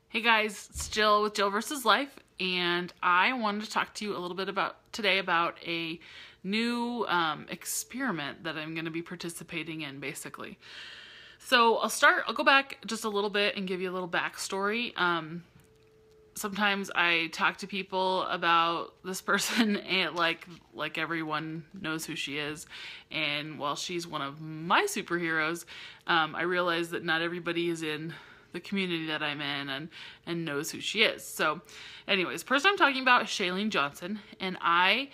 Hey guys, it's Jill with Jill vs. Life, and I wanted to talk to you a little bit today about a new experiment that I'm going to be participating in, basically. So I'll go back just a little bit and give you a little backstory. Sometimes I talk to people about this person and like everyone knows who she is, and while she's one of my superheroes, I realize that not everybody is in the community that I'm in and knows who she is. So anyways, the person I'm talking about is Chalene Johnson, and I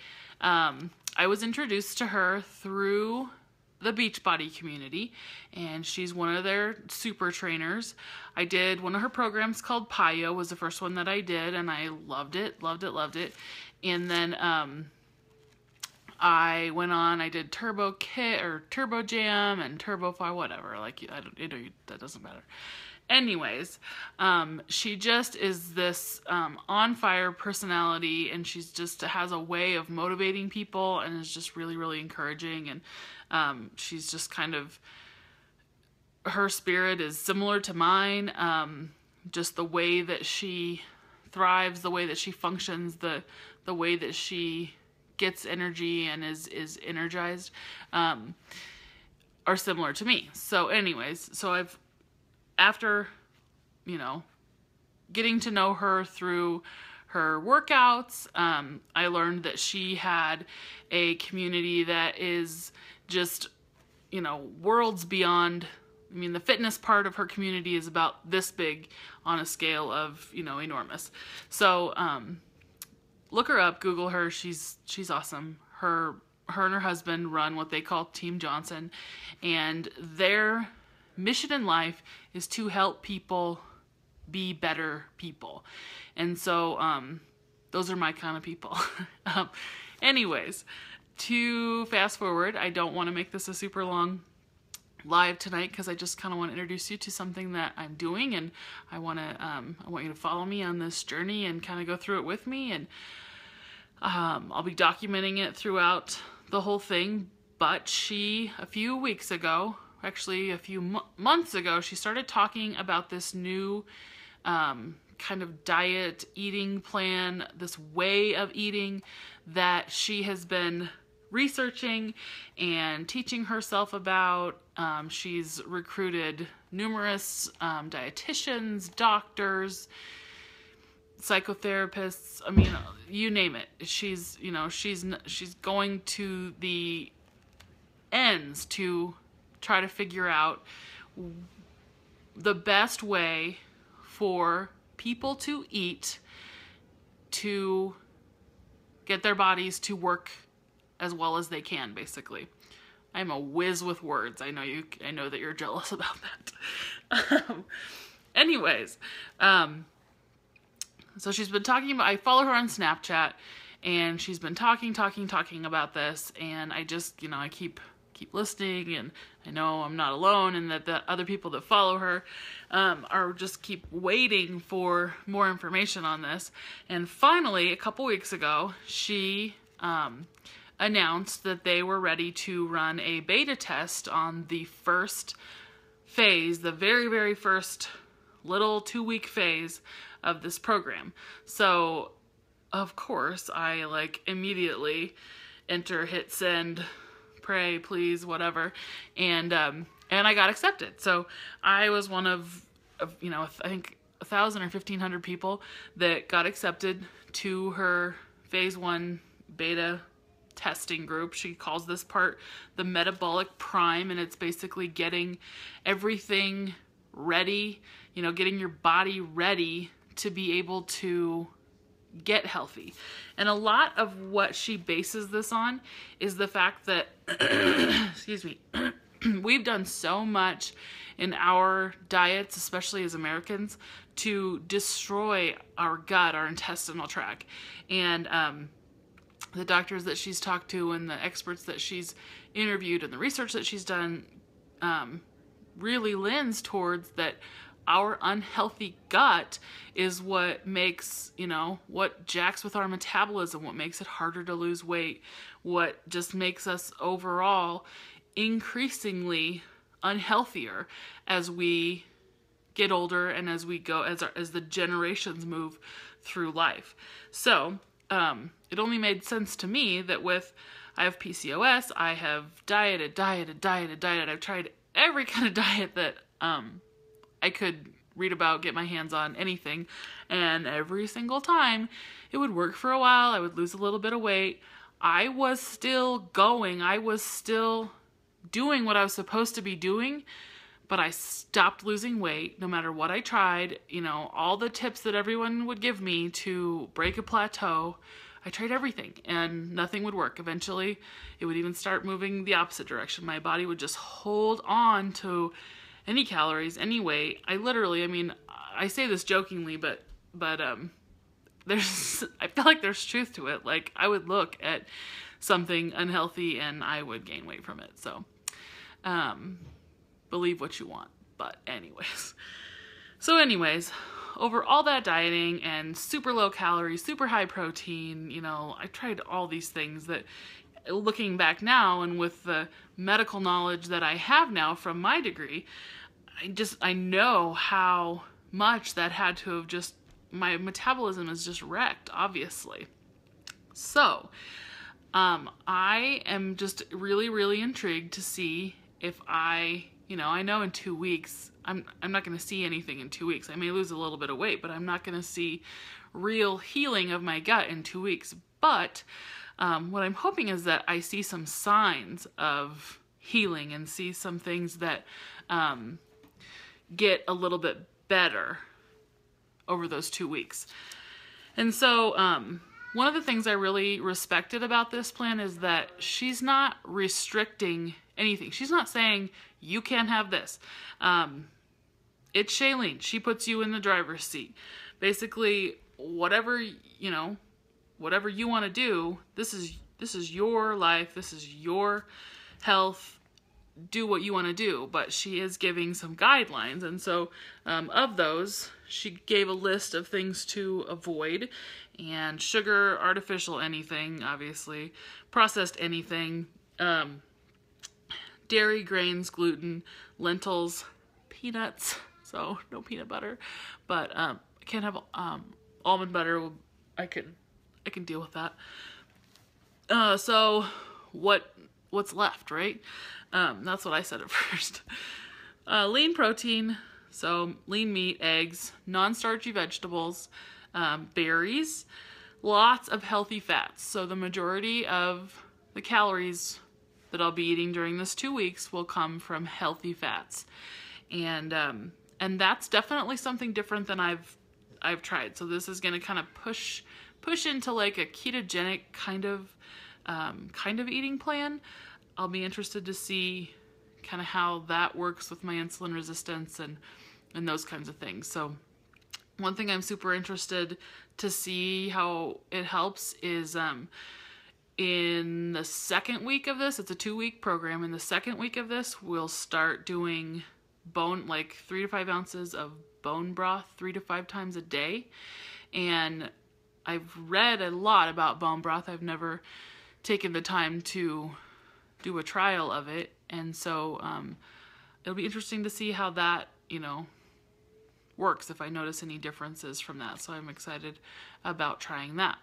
was introduced to her through the Beachbody community, and she's one of their super trainers. I did one of her programs called PIO, was the first one that I did, and I loved it. And then I went on, I did Turbo Kit or Turbo Jam and Turbo Fi, whatever, that doesn't matter. Anyways, she just is this on fire personality, and she's just has a way of motivating people and is just really, really encouraging. And she's just kind of, her spirit is similar to mine. Just the way that she thrives, the way that she functions, the way that she gets energy and is energized, are similar to me. So anyways, after, getting to know her through her workouts, I learned that she had a community that is just, worlds beyond. I mean, the fitness part of her community is about this big on a scale of, enormous. So, look her up, Google her. She's awesome. Her and her husband run what they call Team Johnson, and their mission in life is to help people be better people. And so those are my kind of people. Anyways, to fast forward, I don't want to make this a super long live tonight because I just kind of want to introduce you to something that I'm doing, and I want you to follow me on this journey and kind of go through it with me, and I'll be documenting it throughout the whole thing. But a few weeks ago, actually a few months ago, she started talking about this new kind of diet eating plan, this way of eating that she has been researching and teaching herself about. She's recruited numerous dietitians, doctors, psychotherapists. I mean, you name it. She's going to the ends to try to figure out the best way for people to eat to get their bodies to work as well as they can, basically. I'm a whiz with words. I know that you're jealous about that. Anyways, so she's been talking about, I follow her on Snapchat, and she's been talking about this, and I just, I keep listening, and I know I'm not alone, and that the other people that follow her are just keep waiting for more information on this. And finally, a couple weeks ago, she announced that they were ready to run a beta test on the first phase, the very, very first little 2-week phase of this program. So, of course, I immediately hit send, pray, please, whatever, and I got accepted. So I was one of I think 1,000 or 1,500 people that got accepted to her phase 1 beta testing group. She calls this part the Metabolic Prime, and it's basically getting everything ready, getting your body ready to be able to get healthy. And a lot of what she bases this on is the fact that excuse me, we've done so much in our diets, especially as Americans, to destroy our gut, our intestinal tract. And the doctors that she's talked to and the experts that she's interviewed and the research that she's done really lends towards that our unhealthy gut is what makes, what jacks with our metabolism, what makes it harder to lose weight, what just makes us overall increasingly unhealthier as we get older and as we go, as the generations move through life. So it only made sense to me that I have PCOS, I have dieted. I've tried every kind of diet that I could read about, get my hands on, anything. And every single time it would work for a while. I would lose a little bit of weight. I was still going. I was still doing what I was supposed to be doing, but I stopped losing weight no matter what I tried. You know, all the tips that everyone would give me to break a plateau, I tried everything and nothing would work. Eventually, it would even start moving the opposite direction. My body would just hold on to any calories, any weight. I mean, I say this jokingly, but I feel like there's truth to it. Like, I would look at something unhealthy and I would gain weight from it. So, believe what you want. But anyways. Over all that dieting and super low calorie, super high protein, you know, I tried all these things that, looking back now and with the medical knowledge that I have now from my degree, I know how much that had to have just, my metabolism is just wrecked, obviously. So, I am just really, really intrigued to see if I know in 2 weeks, I'm not going to see anything in 2 weeks. I may lose a little bit of weight, but I'm not going to see real healing of my gut in 2 weeks. But what I'm hoping is that I see some signs of healing and see some things that get a little bit better over those 2 weeks. And so one of the things I really respected about this plan is that she's not restricting anything. She's not saying, you can't have this. It's Chalene. She puts you in the driver's seat. Basically, whatever you want to do, this is your life. This is your health. Do what you want to do. But she is giving some guidelines. And so of those, she gave a list of things to avoid. And sugar, artificial anything, obviously, processed anything, dairy, grains, gluten, lentils, peanuts, so no peanut butter, but I can't have almond butter. I can deal with that. So what's left, right? That's what I said at first. Lean protein, so lean meat, eggs, non-starchy vegetables, berries, lots of healthy fats. So the majority of the calories that I'll be eating during this 2 weeks will come from healthy fats. And that's definitely something different than I've tried. So this is going to kind of push into like a ketogenic kind of eating plan. I'll be interested to see kind of how that works with my insulin resistance and those kinds of things. So one thing I'm super interested to see how it helps is in the second week of this, it's a 2-week program. In the second week of this, we'll start doing 3 to 5 ounces of bone broth 3 to 5 times a day. And I've read a lot about bone broth. I've never taken the time to do a trial of it. And so it'll be interesting to see how that, works, if I notice any differences from that. So I'm excited about trying that.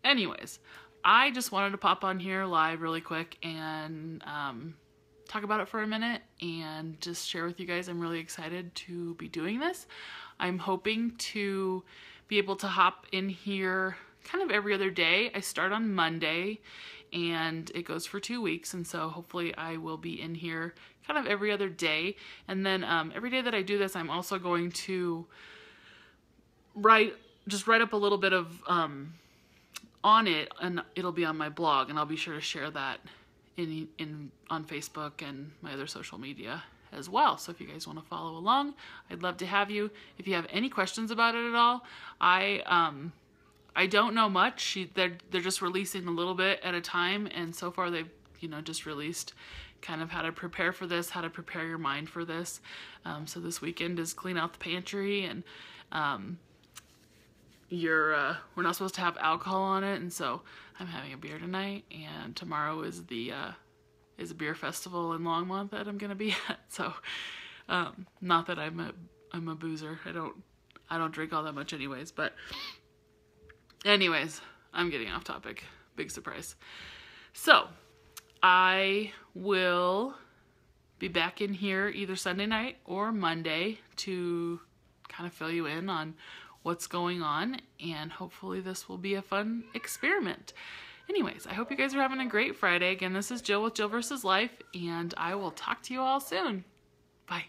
Anyways, I just wanted to pop on here live really quick and talk about it for a minute and just share with you guys. I'm really excited to be doing this. I'm hoping to be able to hop in here kind of every other day. I start on Monday and it goes for 2 weeks, and so hopefully I will be in here kind of every other day. And then every day that I do this, I'm also going to write up a little bit of on it, and it'll be on my blog, and I'll be sure to share that on Facebook and my other social media as well. So if you guys want to follow along, I'd love to have you. If you have any questions about it at all, I don't know much. They're just releasing a little bit at a time, and so far they've just released kind of how to prepare for this, how to prepare your mind for this. So this weekend is clean out the pantry, and we're not supposed to have alcohol on it, and so I'm having a beer tonight, and tomorrow is a beer festival in Longmont that I'm gonna be at. So not that I'm I'm a boozer. I don't drink all that much anyways, but anyways, I'm getting off topic. Big surprise. So, I will be back in here either Sunday night or Monday to kind of fill you in on what's going on, and hopefully this will be a fun experiment. Anyways, I hope you guys are having a great Friday. Again, this is Jill with Jill vs. Life, and I will talk to you all soon. Bye.